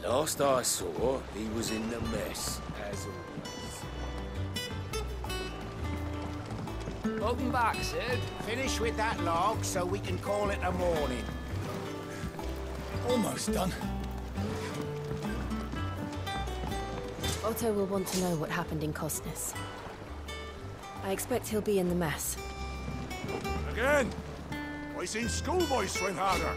Last I saw, he was in the mess, as always. Welcome back, Cid. Finish with that log so we can call it a morning. Almost done. Otto will want to know what happened in Costness. I expect he'll be in the mess. Again! I seen schoolboys swing harder.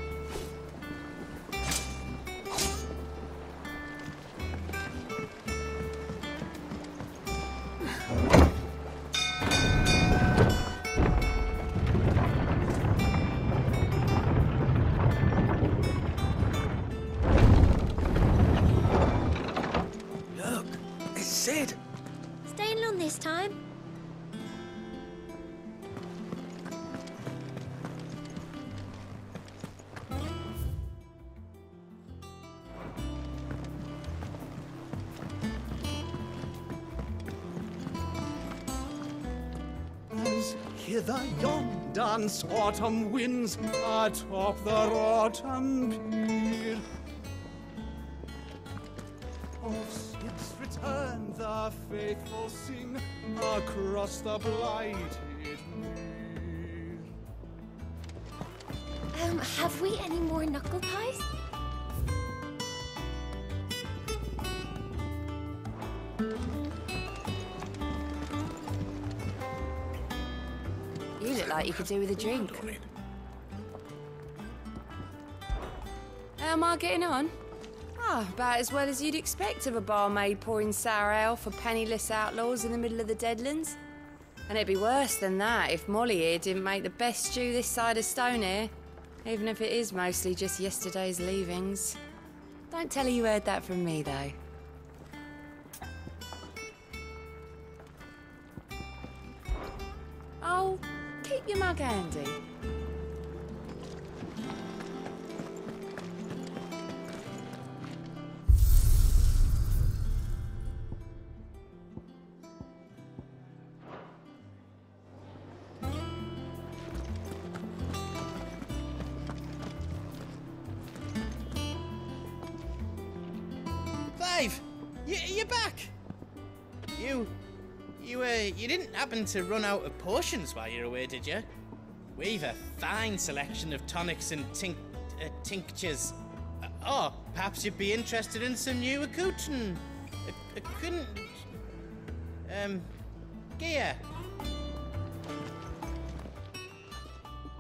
Look, it's Cid. Staying long this time? Hither yon dance autumn winds atop the rotten pier. Of Cid's return the faithful sing across the blighted mere. Have we any more knuckle pies? You look like you could do with a drink. How am I getting on? Ah, about as well as you'd expect of a barmaid pouring sour ale for penniless outlaws in the middle of the Deadlands. And it'd be worse than that if Molly here didn't make the best stew this side of Stone here, even if it is mostly just yesterday's leavings. Don't tell her you heard that from me, though. Oh, keep your mug handy. Clive, you're back. You didn't happen to run out of potions while you're away, did you? We've a fine selection of tonics and tinctures. Oh, perhaps you'd be interested in some new accoutrement. Gear.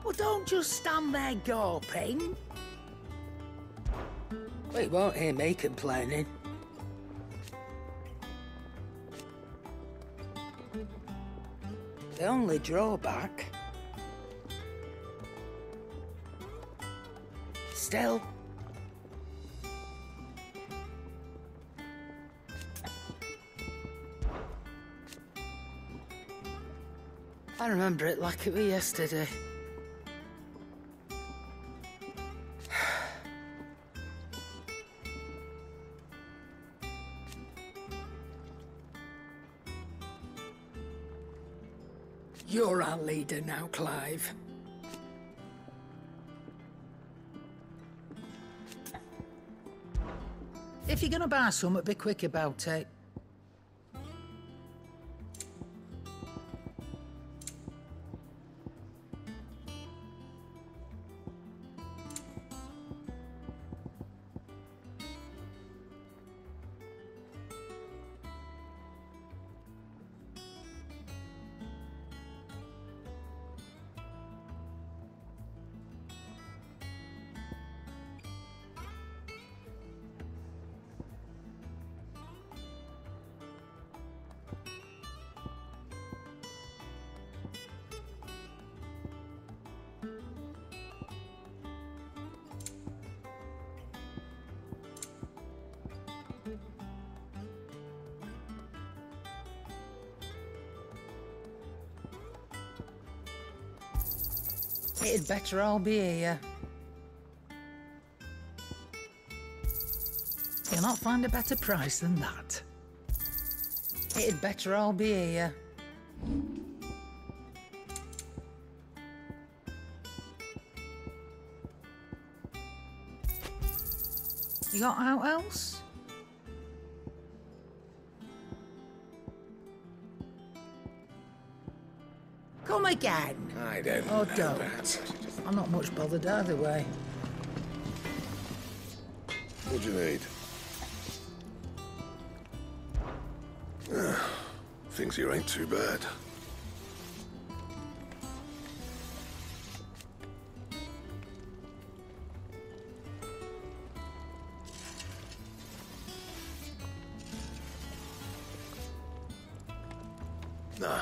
Well, don't just stand there gawping. We won't hear me complaining. The only drawback... Still... I remember it like it was yesterday. You're our leader now, Clive. If you're gonna buy something, be quick about it. It'd better all be here. You'll not find a better price than that. It'd better all be here. You got out else? Come again. I don't Oh, know. don't. Perhaps I should just... I'm not much bothered either way. What do you need? Things here ain't too bad. Nah.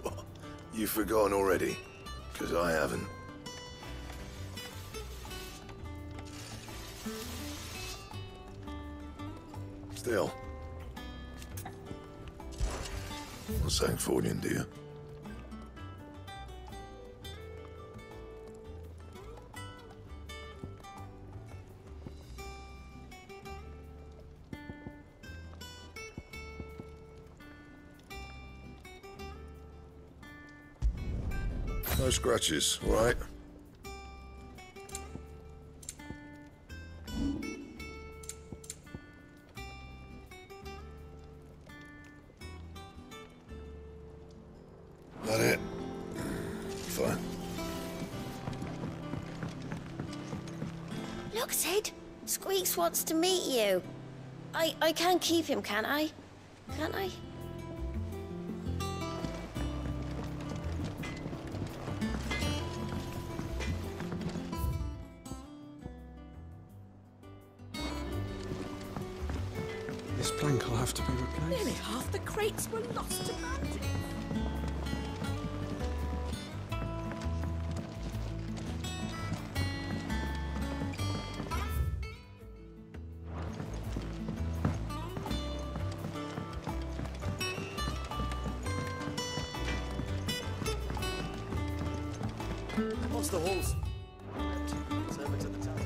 What? You've forgotten already? 'Cause I haven't. Still. Not saying Fordian, do you? No scratches, all right? That it? Fine. Look, Cid. Squeaks wants to meet you. I can't keep him, can I? Can't I? This plank will have to be replaced. Nearly half the crates were lost to bandits. Once the hall's empty, it's over to the town.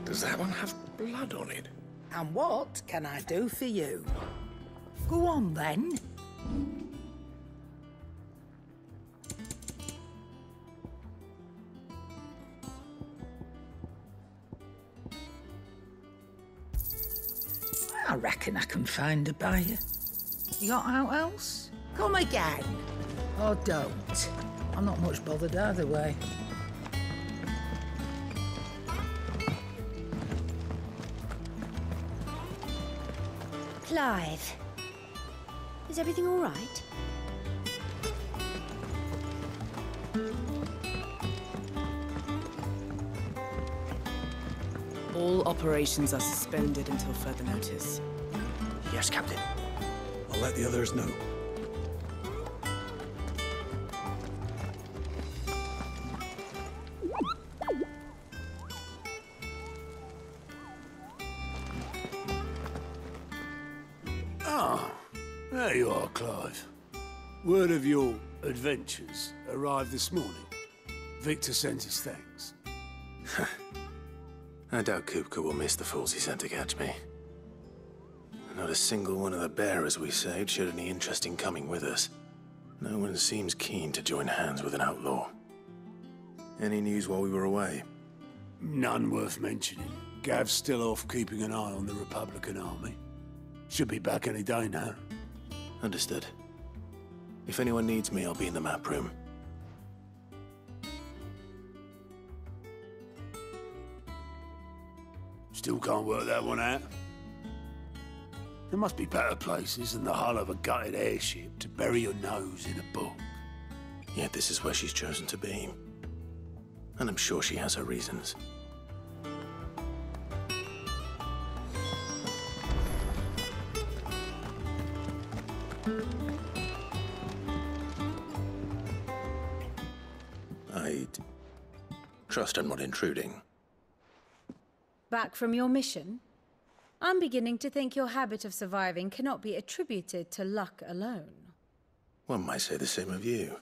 Does that one have blood on it? And what can I do for you? Go on, then. I reckon I can find a buyer. You got out else? Come again. Or don't. I'm not much bothered either way. Clive. Is everything all right? All operations are suspended until further notice. Yes, Captain. I'll let the others know. Ah, there you are, Clive. Word of your adventures arrived this morning. Victor sends his thanks. I doubt Kupka will miss the fools he sent to catch me. Not a single one of the bearers we saved showed any interest in coming with us. No one seems keen to join hands with an outlaw. Any news while we were away? None worth mentioning. Gav's still off keeping an eye on the Republican army. Should be back any day now. Understood. If anyone needs me, I'll be in the map room. Still can't work that one out. There must be better places than the hull of a gutted airship to bury your nose in a book. Yet this is where she's chosen to be. And I'm sure she has her reasons. I trust I'm not intruding. Back from your mission? I'm beginning to think your habit of surviving cannot be attributed to luck alone. One might say the same of you,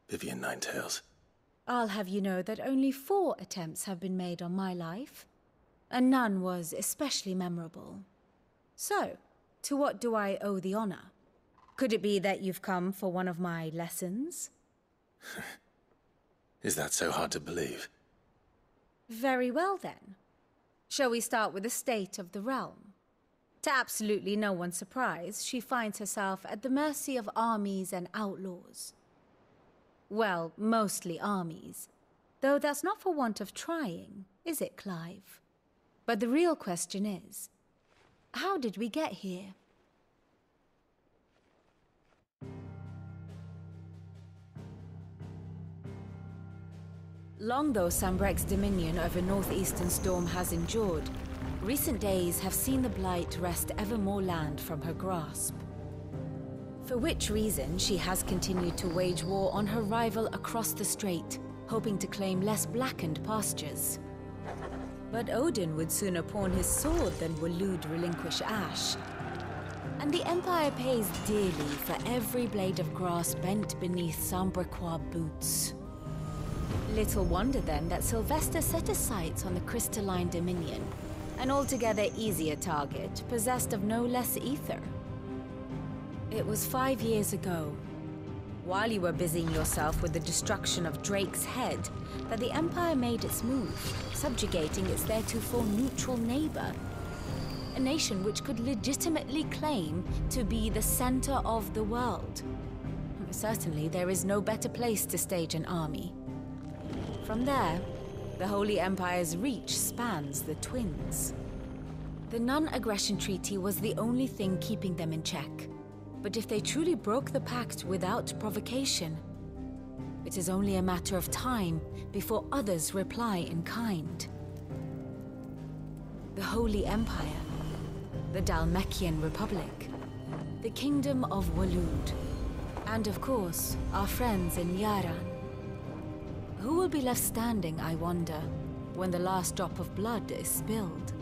Vivian Ninetails. I'll have you know that only 4 attempts have been made on my life, and none was especially memorable. So, to what do I owe the honor? Could it be that you've come for one of my lessons? Is that so hard to believe? Very well then. Shall we start with the state of the realm? To absolutely no one's surprise, she finds herself at the mercy of armies and outlaws. Well, mostly armies. Though that's not for want of trying, is it, Clive? But the real question is, how did we get here? Long though Sambrek's dominion over northeastern Storm has endured, recent days have seen the Blight wrest ever more land from her grasp. For which reason she has continued to wage war on her rival across the strait, hoping to claim less blackened pastures. But Odin would sooner pawn his sword than Waloed relinquish Ash. And the Empire pays dearly for every blade of grass bent beneath Sambrequois boots. Little wonder then that Sylvester set his sights on the crystalline dominion, an altogether easier target, possessed of no less ether. It was 5 years ago, while you were busying yourself with the destruction of Drake's head, that the Empire made its move, subjugating its theretofore neutral neighbor, a nation which could legitimately claim to be the center of the world. Certainly, there is no better place to stage an army. From there, the Holy Empire's reach spans the Twins. The non-aggression treaty was the only thing keeping them in check. But if they truly broke the pact without provocation, it is only a matter of time before others reply in kind. The Holy Empire, the Dhalmekian Republic, the Kingdom of Waloed, and of course, our friends in Yaran. Who will be left standing, I wonder, when the last drop of blood is spilled?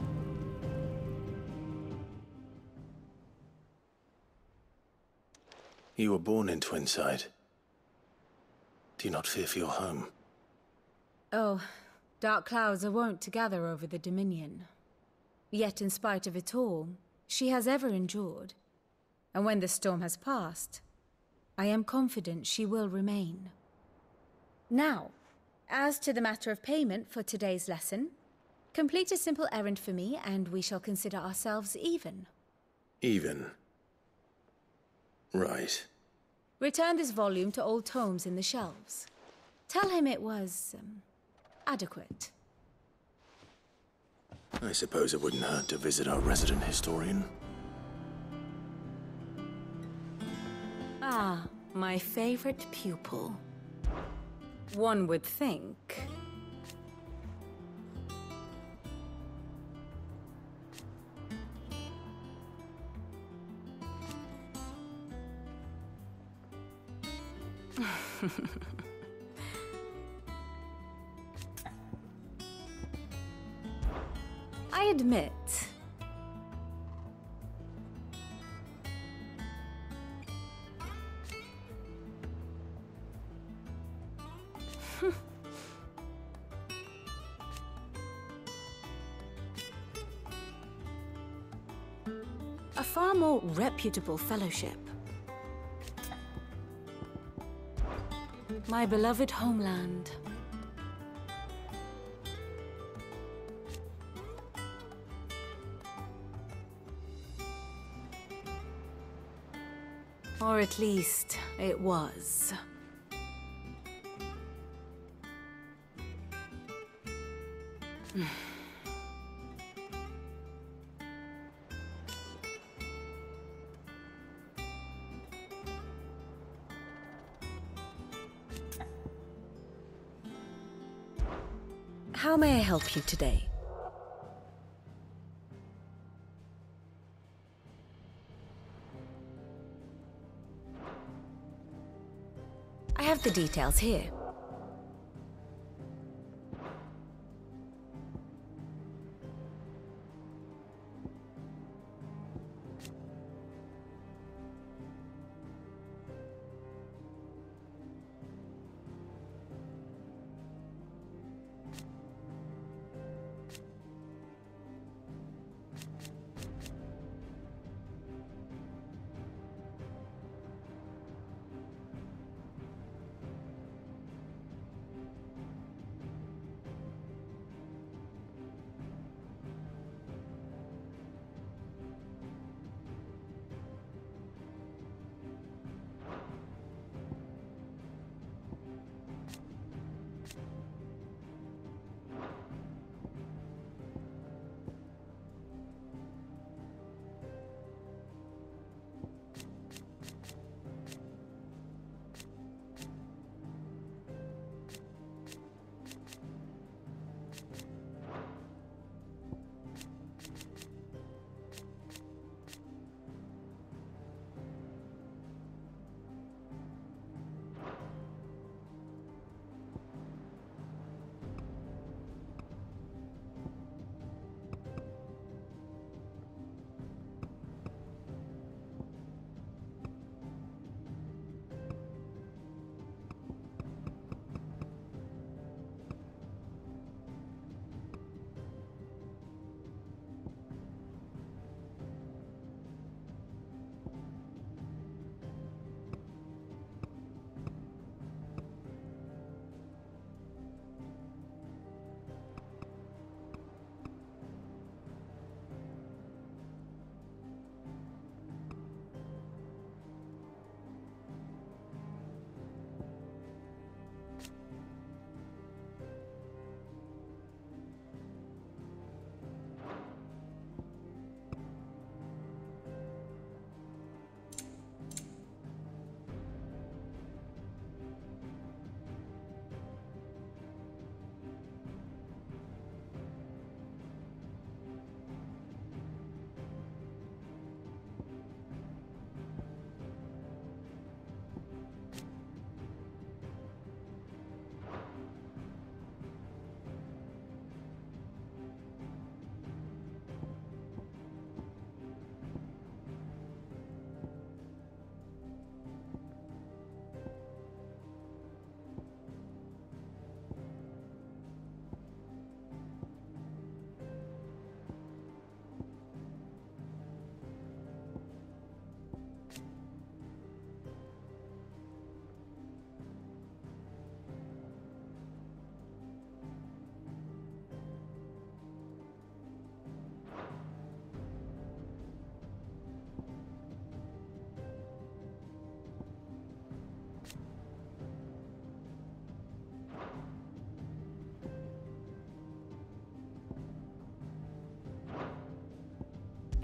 You were born in Twinside. Do you not fear for your home? Oh, dark clouds are wont to gather over the Dominion. Yet in spite of it all, she has ever endured. And when the storm has passed, I am confident she will remain. Now, as to the matter of payment for today's lesson, complete a simple errand for me and we shall consider ourselves even. Even? Right. Return this volume to old tomes in the shelves. Tell him it was, adequate. I suppose it wouldn't hurt to visit our resident historian. Ah, my favorite pupil. One would think. I admit. A far more reputable fellowship. My beloved homeland. Or at least, it was. How may I help you today? I have the details here.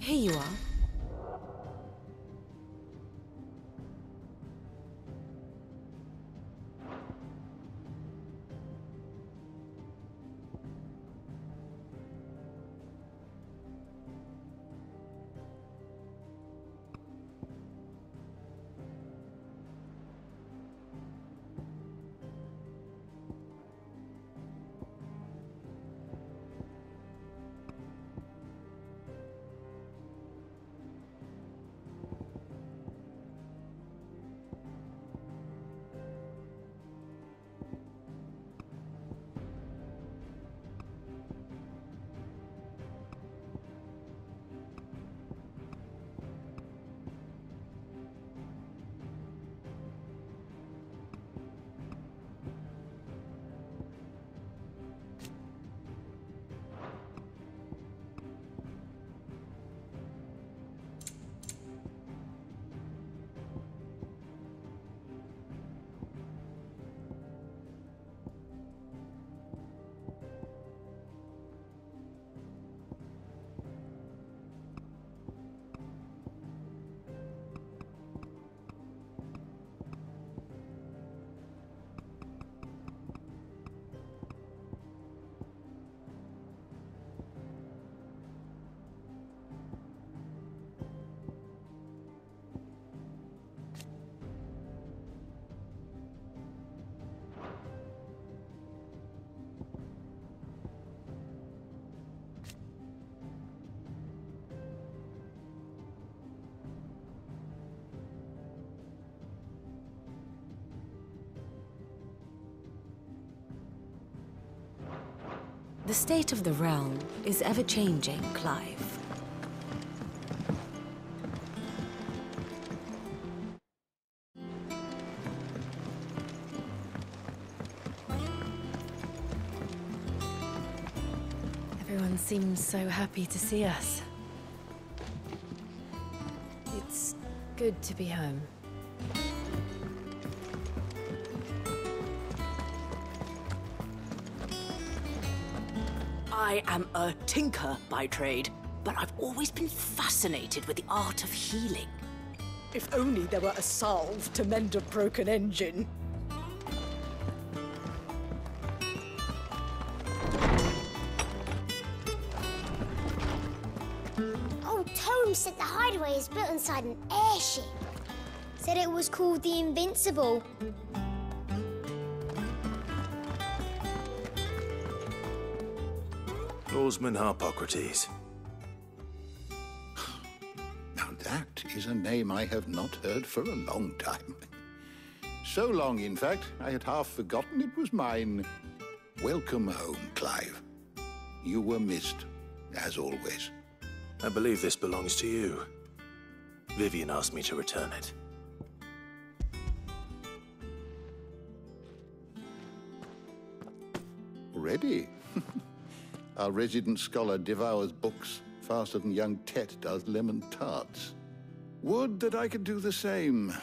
Here you are. The state of the realm is ever-changing, Clive. Everyone seems so happy to see us. It's good to be home. I am a tinker by trade, but I've always been fascinated with the art of healing. If only there were a salve to mend a broken engine. Old Tome said the hideaway is built inside an airship. Said it was called the Invincible. Lawsman Harpocrates. Now that is a name I have not heard for a long time. So long, in fact, I had half forgotten it was mine. Welcome home, Clive. You were missed, as always. I believe this belongs to you. Vivian asked me to return it. Ready? Our resident scholar devours books faster than young Tet does lemon tarts. Would that I could do the same.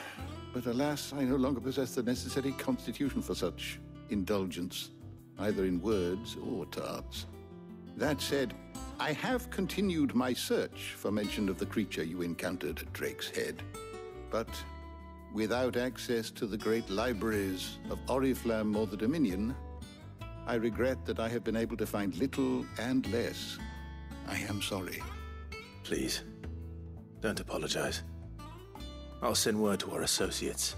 But alas, I no longer possess the necessary constitution for such indulgence, either in words or tarts. That said, I have continued my search for mention of the creature you encountered at Drake's Head. But without access to the great libraries of Oriflamme or the Dominion, I regret that I have been able to find little and less. I am sorry. Please, don't apologize. I'll send word to our associates.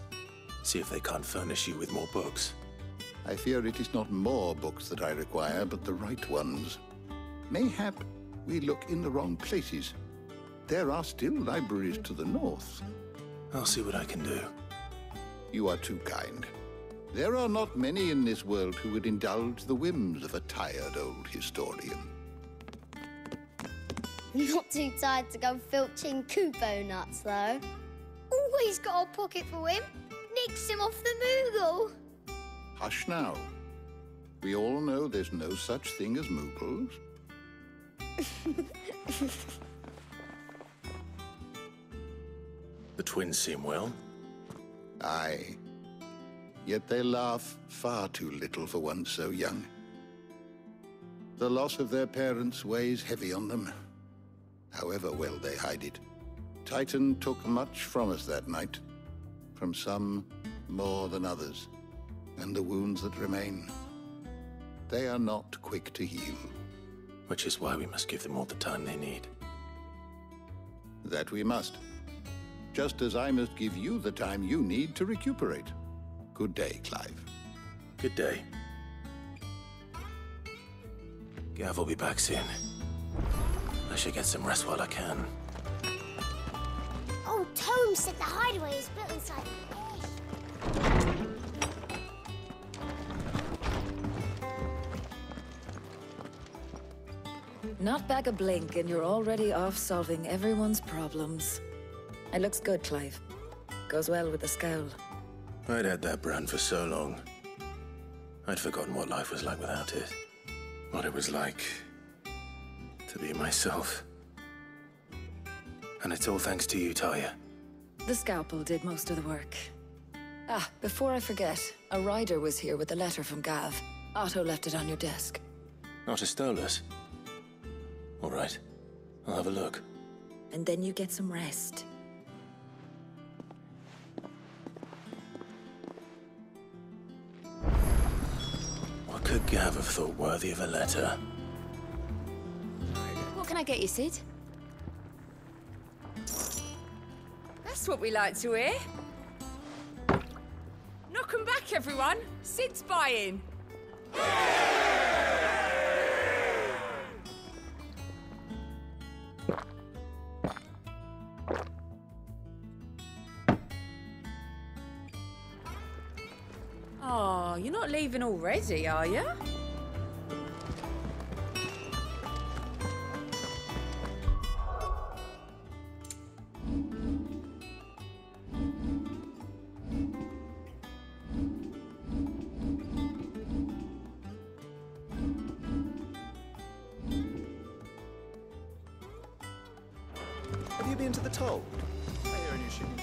See if they can't furnish you with more books. I fear it is not more books that I require, but the right ones. Mayhap we look in the wrong places. There are still libraries to the north. I'll see what I can do. You are too kind. There are not many in this world who would indulge the whims of a tired old historian. Not too tired to go filching Kupo nuts, though. Always got a pocket for him. Nicks him off the Moogle. Hush now. We all know there's no such thing as Moogles. The twins seem well. Aye. Yet they laugh far too little for one so young. The loss of their parents weighs heavy on them, however well they hide it. Titan took much from us that night, from some more than others, and the wounds that remain, they are not quick to heal. Which is why we must give them all the time they need. That we must. Just as I must give you the time you need to recuperate. Good day, Clive. Good day. Gav will be back soon. I should get some rest while I can. Old Tome said the hideaway is built inside an airship. Not back a blink and you're already off solving everyone's problems. It looks good, Clive. Goes well with the scowl. I'd had that brand for so long. I'd forgotten what life was like without it. What it was like to be myself. And it's all thanks to you, Talia. The scalpel did most of the work. Ah, before I forget, a rider was here with a letter from Gav. Otto left it on your desk. Not a Stolas. All right. I'll have a look. And then you get some rest. What could Gav have thought worthy of a letter? What can I get you, Cid? That's what we like to hear. Knock 'em back, everyone. Cid's buying. Oh, you're not leaving already, are you? into the toll? I hear a new shipment.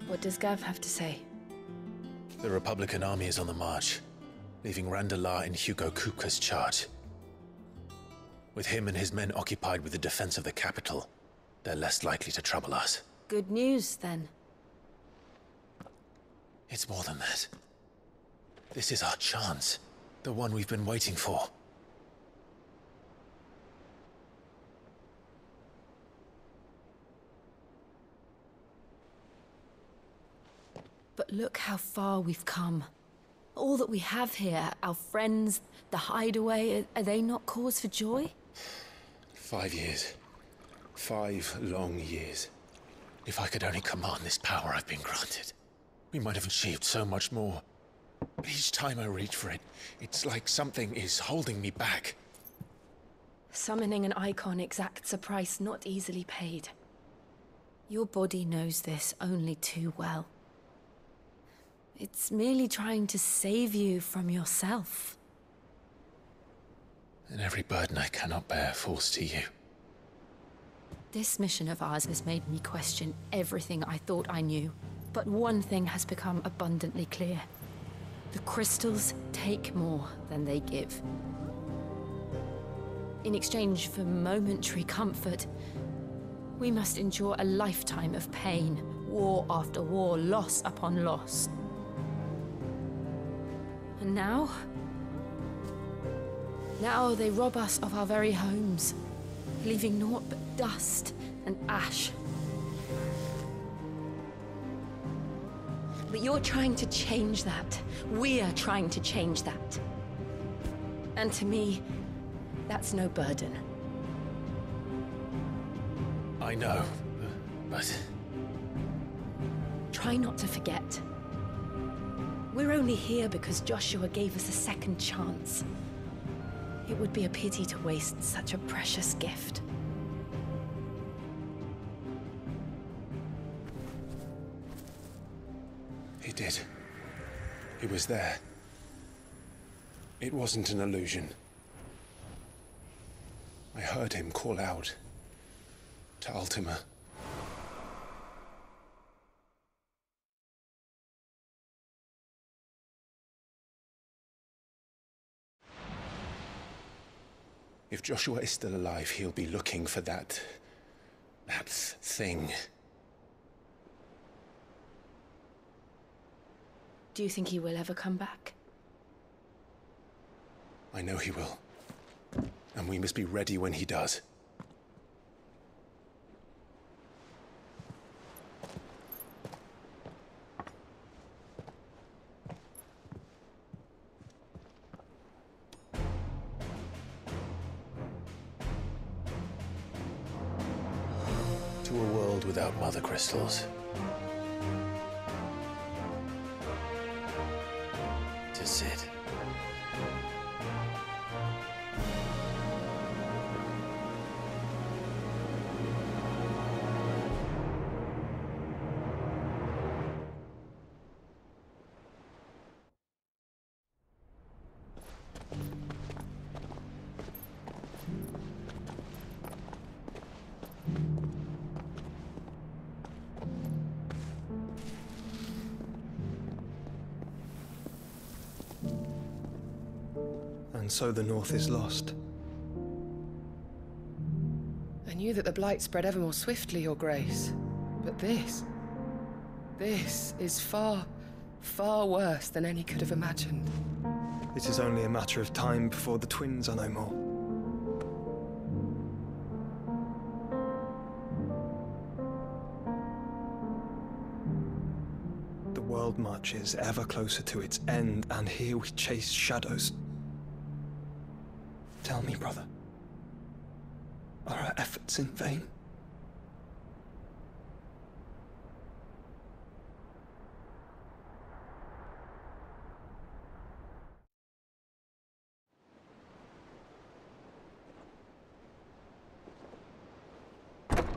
What does Gav have to say? The Republican army is on the march, leaving Randalar in Hugo Kupka's charge. With him and his men occupied with the defense of the capital, they're less likely to trouble us. Good news, then. It's more than that. This is our chance. The one we've been waiting for. But look how far we've come. All that we have here, our friends, the hideaway, are they not cause for joy? 5 years. 5 long years. If I could only command this power I've been granted, we might have achieved so much more. But each time I reach for it, it's like something is holding me back. Summoning an icon exacts a price not easily paid. Your body knows this only too well. It's merely trying to save you from yourself. And every burden I cannot bear falls to you. This mission of ours has made me question everything I thought I knew. But one thing has become abundantly clear. The crystals take more than they give. In exchange for momentary comfort, we must endure a lifetime of pain, war after war, loss upon loss. And now they rob us of our very homes, leaving naught but dust and ash. But you're trying to change that. We're trying to change that. And to me, that's no burden. I know, but... Try not to forget. We're only here because Joshua gave us a second chance. It would be a pity to waste such a precious gift. He did. He was there. It wasn't an illusion. I heard him call out to Ultima. If Joshua is still alive, he'll be looking for that thing. Do you think he will ever come back? I know he will. And we must be ready when he does. To a world without mother crystals. To Cid. And so the North is lost. I knew that the Blight spread ever more swiftly, Your Grace. But this is far, far worse than any could have imagined. It is only a matter of time before the twins are no more. The world marches ever closer to its end, and here we chase shadows. Tell me, brother, are our efforts in vain?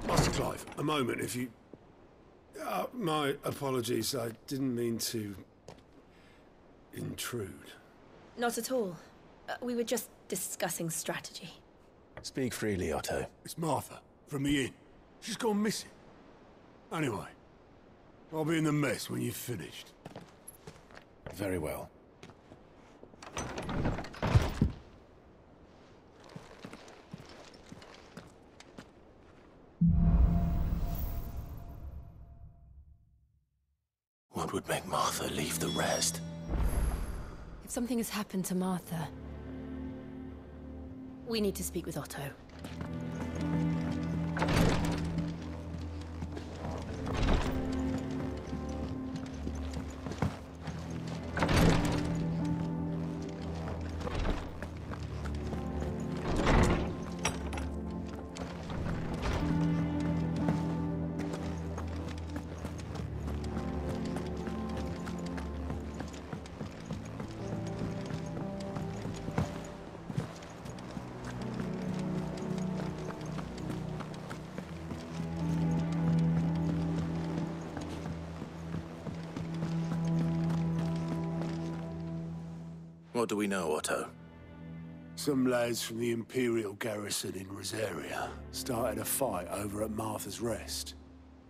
Master Clive, a moment, if you... my apologies, I didn't mean to... intrude. Not at all. We were just discussing strategy. Speak freely, Otto. It's Martha, from the inn. She's gone missing. Anyway, I'll be in the mess when you've finished. Very well. What would make Martha leave the rest? If something has happened to Martha, we need to speak with Otto. What do we know, Otto? Some lads from the Imperial garrison in Rosaria started a fight over at Martha's Rest.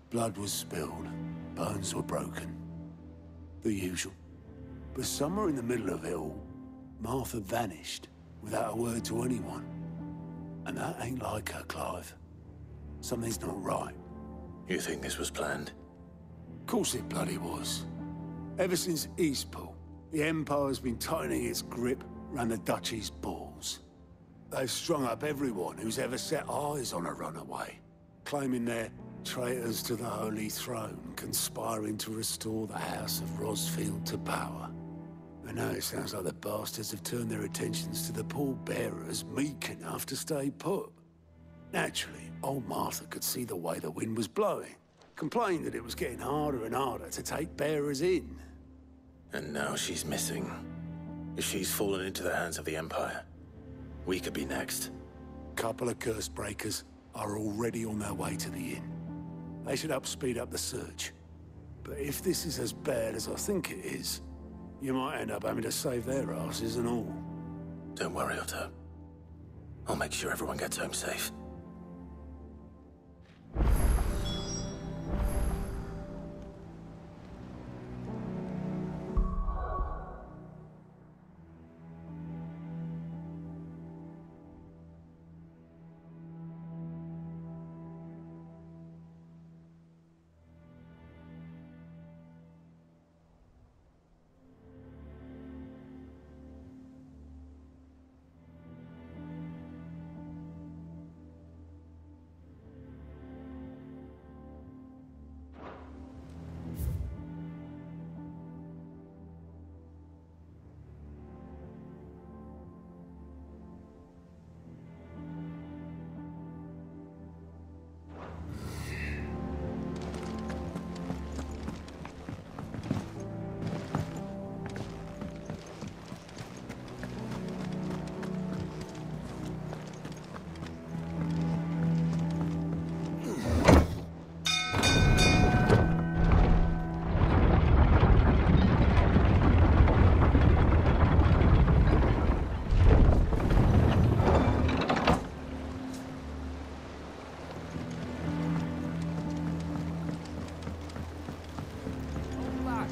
Blood was spilled, bones were broken. The usual. But somewhere in the middle of it all, Martha vanished without a word to anyone. And that ain't like her, Clive. Something's not right. You think this was planned? Of course it bloody was. Ever since Eastpool, the Empire's been tightening its grip round the Duchy's balls. They've strung up everyone who's ever set eyes on a runaway, claiming they're traitors to the Holy Throne, conspiring to restore the House of Rosfield to power. And now it sounds like the bastards have turned their attentions to the pallbearers meek enough to stay put. Naturally, old Martha could see the way the wind was blowing, complained that it was getting harder and harder to take bearers in. And now she's missing. If she's fallen into the hands of the Empire, we could be next. Couple of curse breakers are already on their way to the inn. They should speed up the search. But if this is as bad as I think it is, you might end up having to save their asses and all. Don't worry, Otto. I'll make sure everyone gets home safe.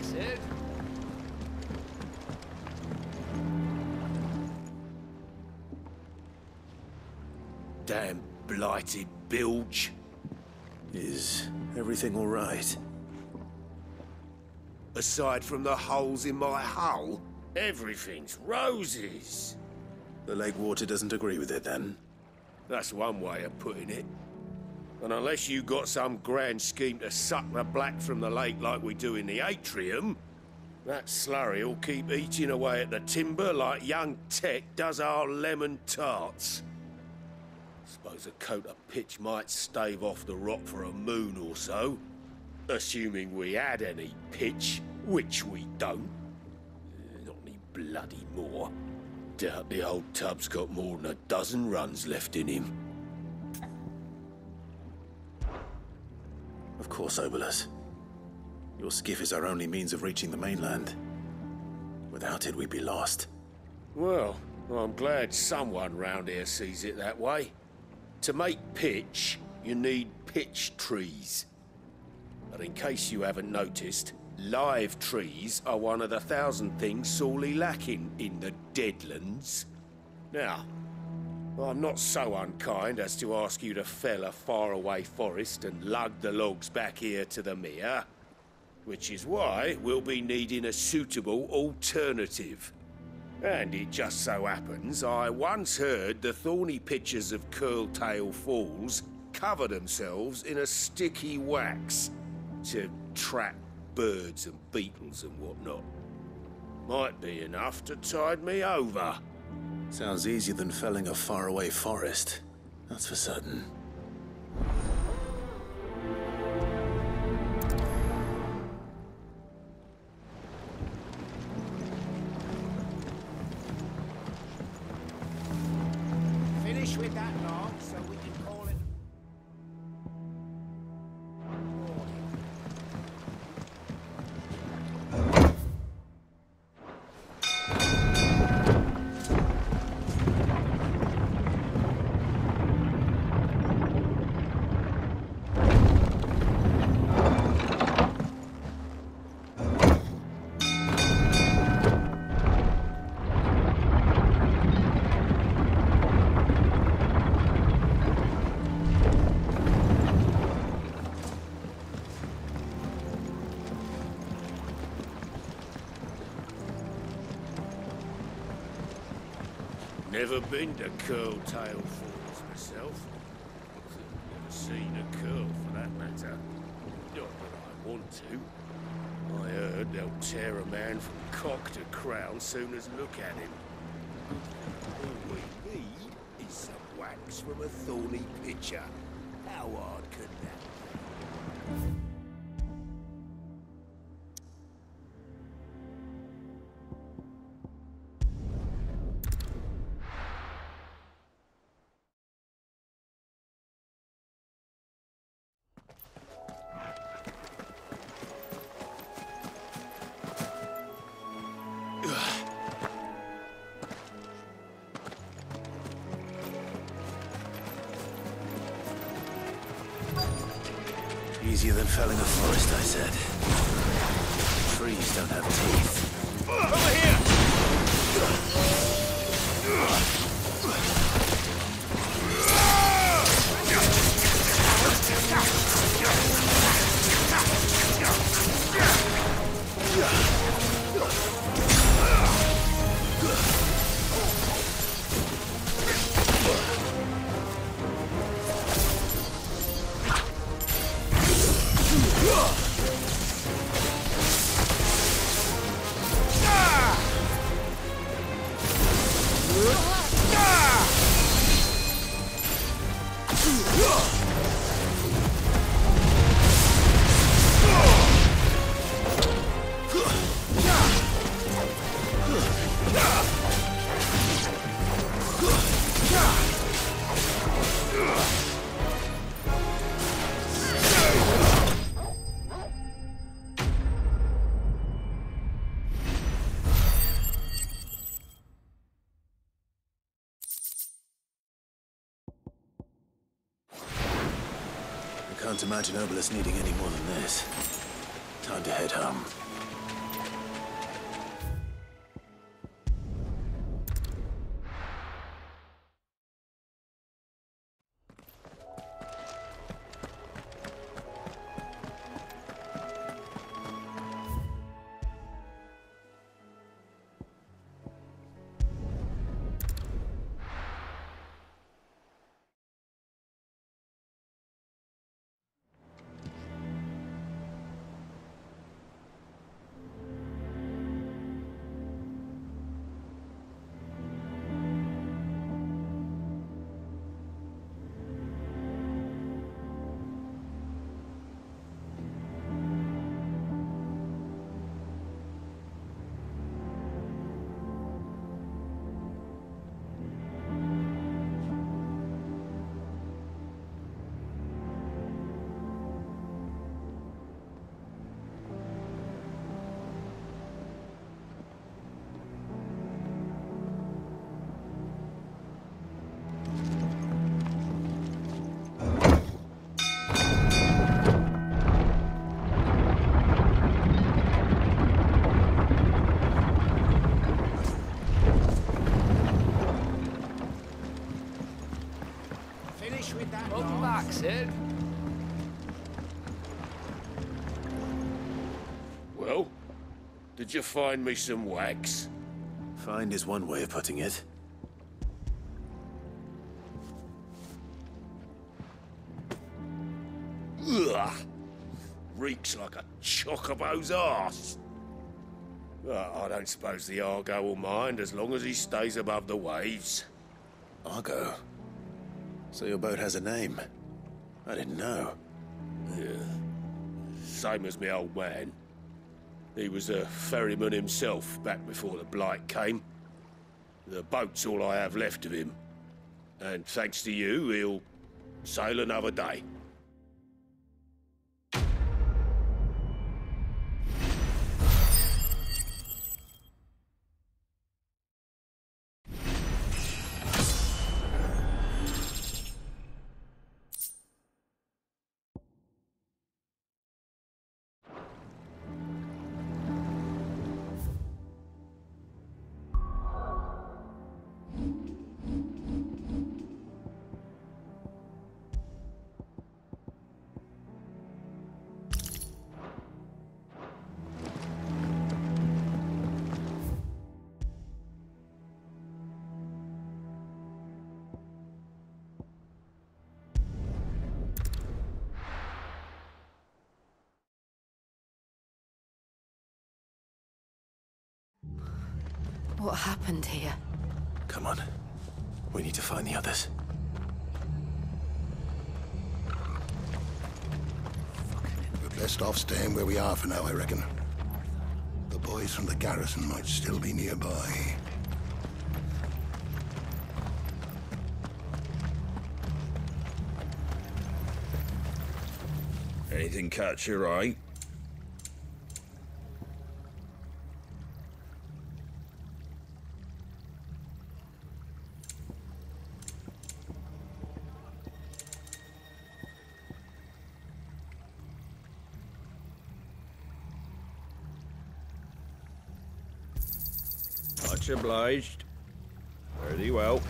Cid. Damn blighted bilge. Is everything all right? Aside from the holes in my hull, everything's roses. The lake water doesn't agree with it, then? That's one way of putting it. And unless you got some grand scheme to suck the black from the lake like we do in the atrium, that slurry'll keep eating away at the timber like young Tech does our lemon tarts. Suppose a coat of pitch might stave off the rot for a moon or so, assuming we had any pitch, which we don't. Not any bloody more. Doubt the old tub's got more than a dozen runs left in him. Of course, Obolus. Your skiff is our only means of reaching the mainland. Without it, we'd be lost. Well, I'm glad someone round here sees it that way. To make pitch, you need pitch trees. But in case you haven't noticed, live trees are one of the 1,000 things sorely lacking in the Deadlands. Now, I'm not so unkind as to ask you to fell a faraway forest and lug the logs back here to the mere, which is why we'll be needing a suitable alternative. And it just so happens I once heard the thorny pitchers of Curltail Falls cover themselves in a sticky wax to trap birds and beetles and whatnot. Might be enough to tide me over. Sounds easier than felling a faraway forest. That's for certain. Finish with that log so we can call it. Never been to Curltail Falls myself. Never seen a curl for that matter. Not that I want to. I heard they'll tear a man from cock to crown soon as look at him. All we need is some wax from a thorny pitcher. How hard could that be? Easier than felling a forest, I said. Trees don't have teeth. Over here! Can't imagine Obolus needing any more than this. Time to head home. finish with that. Welcome back, Cid. Well, did you find me some wax? Find is one way of putting it. Ugh! Reeks like a chocobo's arse. I don't suppose the Argo will mind as long as he stays above the waves. Argo? So your boat has a name? I didn't know. Yeah. Same as my old man. He was a ferryman himself back before the Blight came. The boat's all I have left of him. And thanks to you, he'll sail another day. What happened here? Come on. We need to find the others. We're best off staying where we are for now, I reckon. The boys from the garrison might still be nearby. Anything catch your eye? Much obliged. Very well.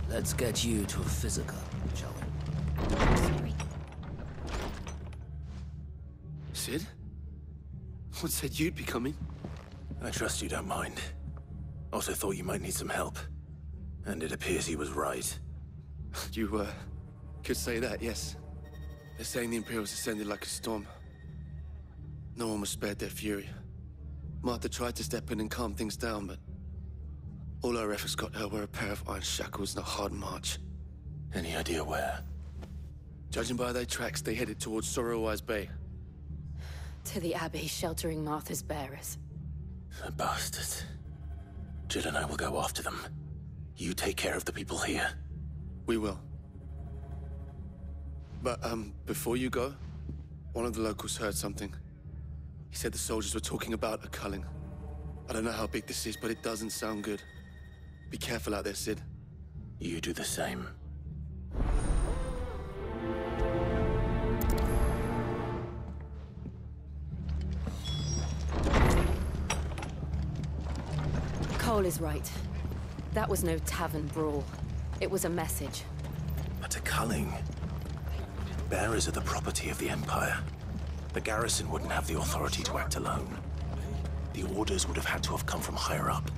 Let's get you to a physical, shall we? Sorry. Cid? What said you'd be coming? I trust you don't mind. Also thought you might need some help. And it appears he was right. You, could say that, yes. They're saying the Imperials descended like a storm. No one was spared their fury. Martha tried to step in and calm things down, but all our efforts got her were a pair of iron shackles and a hard march. Any idea where? Judging by their tracks, they headed towards Sorrowwise Bay. To the Abbey, sheltering Martha's bearers. The bastards. Jill and I will go after them. You take care of the people here. We will. But, before you go, one of the locals heard something. He said the soldiers were talking about a culling. I don't know how big this is, but it doesn't sound good. Be careful out there, Cid. You do the same. Cole is right. That was no tavern brawl. It was a message. But a culling? Bearers are the property of the Empire. The garrison wouldn't have the authority to act alone. The orders would have had to have come from higher up.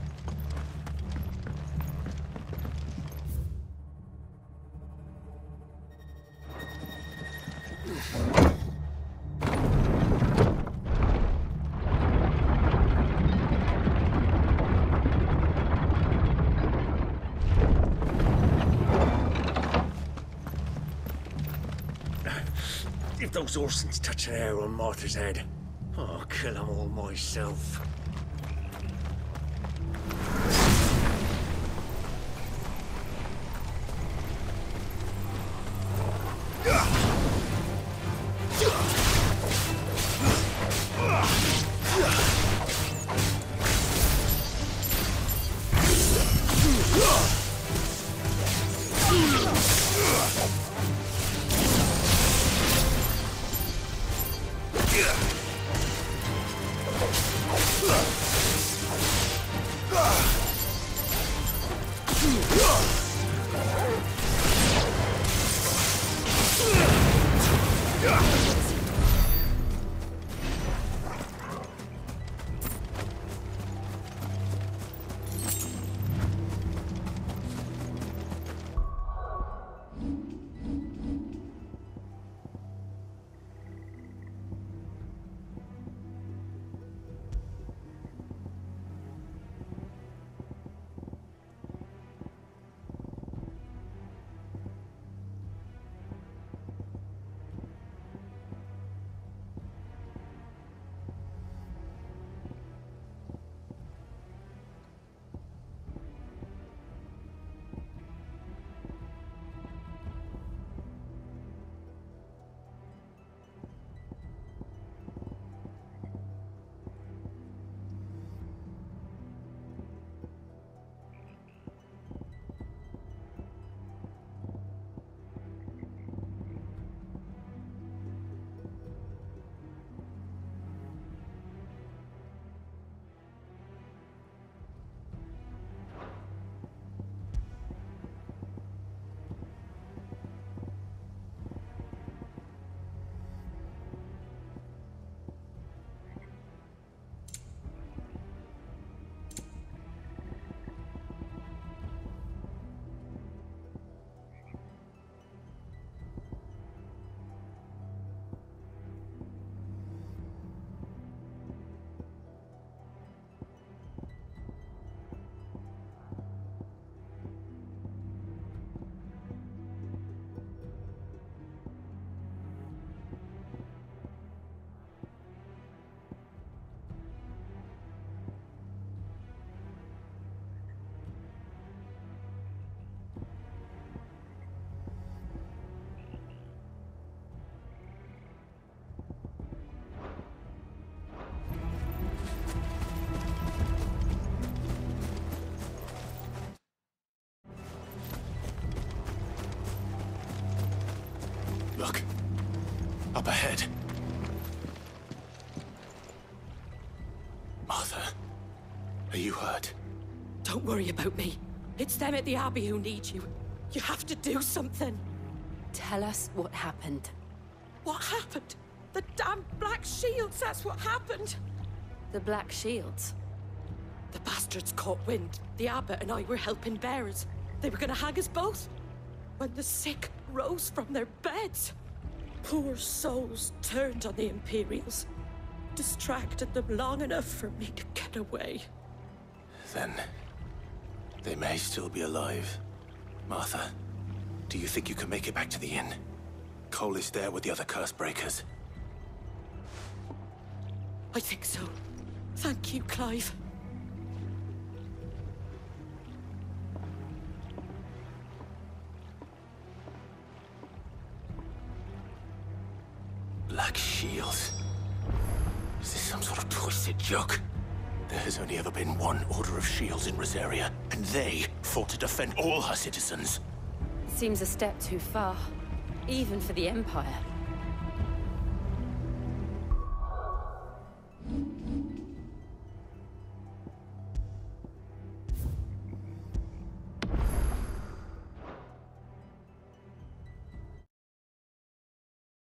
If those Orsons touch an hair on Martha's head, I'll kill them all myself. Ugh! up ahead. Martha, are you hurt? Don't worry about me. It's them at the Abbey who need you. You have to do something. Tell us what happened. What happened? The damn Black Shields, that's what happened. The Black Shields? The bastards caught wind. The abbot and I were helping bearers. They were gonna hang us both. When the sick rose from their beds, poor souls turned on the Imperials. Distracted them long enough for me to get away. Then, they may still be alive. Martha, do you think you can make it back to the inn? Cole is there with the other curse breakers. I think so. Thank you, Clive. Black Shields. Is this some sort of twisted joke? There has only ever been one Order of Shields in Rosaria, and they fought to defend all her citizens. Seems a step too far, even for the Empire.